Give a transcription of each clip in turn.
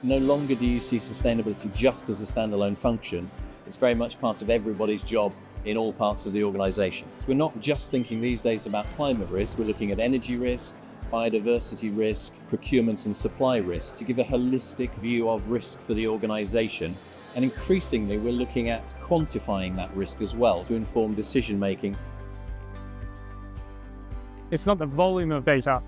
No longer do you see sustainability just as a standalone function. It's very much part of everybody's job in all parts of the organisation. So we're not just thinking these days about climate risk, we're looking at energy risk, biodiversity risk, procurement and supply risk to give a holistic view of risk for the organisation. And increasingly, we're looking at quantifying that risk as well to inform decision making. It's not the volume of data,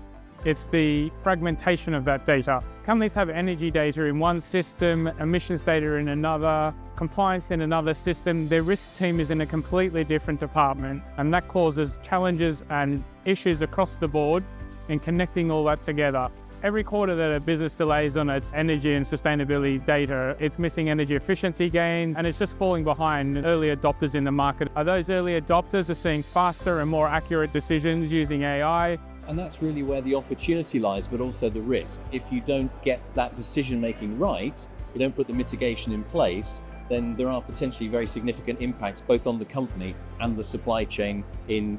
it's the fragmentation of that data. Companies have energy data in one system, emissions data in another, compliance in another system. Their risk team is in a completely different department, and that causes challenges and issues across the board in connecting all that together. Every quarter that a business delays on its energy and sustainability data, it's missing energy efficiency gains, and it's just falling behind early adopters in the market. Those early adopters are seeing faster and more accurate decisions using AI. And that's really where the opportunity lies, but also the risk. If you don't get that decision making right, you don't put the mitigation in place, then there are potentially very significant impacts both on the company and the supply chain in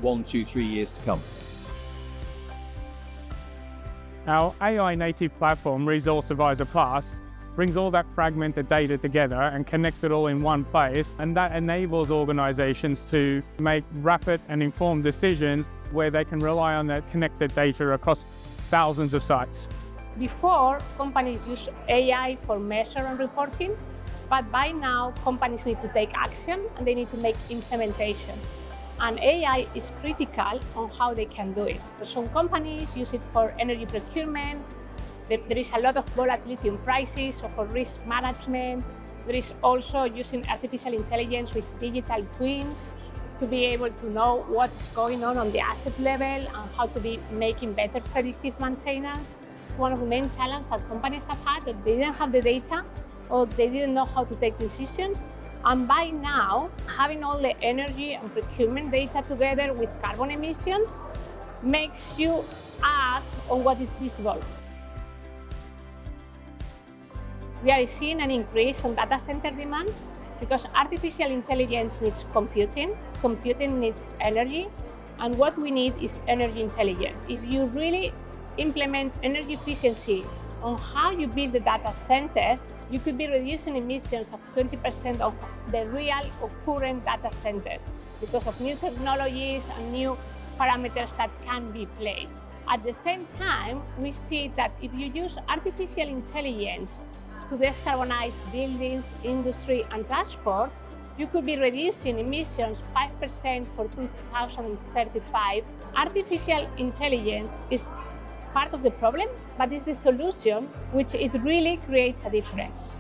1, 2, 3 years to come. Our AI native platform, Resource Advisor Plus, brings all that fragmented data together and connects it all in one place, and that enables organizations to make rapid and informed decisions where they can rely on that connected data across thousands of sites. Before, companies use AI for measure and reporting, but by now companies need to take action and they need to make implementation. And AI is critical on how they can do it. Some companies use it for energy procurement. There is a lot of volatility in prices, so for risk management. There is also using artificial intelligence with digital twins to be able to know what's going on the asset level and how to be making better predictive maintenance. It's one of the main challenges that companies have had, that they didn't have the data or they didn't know how to take decisions. And by now, having all the energy and procurement data together with carbon emissions makes you act on what is visible. We are seeing an increase on data center demands because artificial intelligence needs computing needs energy, and what we need is energy intelligence. If you really implement energy efficiency on how you build the data centers, you could be reducing emissions of 20% of the real or current data centers because of new technologies and new parameters that can be placed. At the same time, we see that if you use artificial intelligence to decarbonize buildings, industry, and transport, you could be reducing emissions 5% for 2035. Artificial intelligence is part of the problem, but it's the solution which it really creates a difference.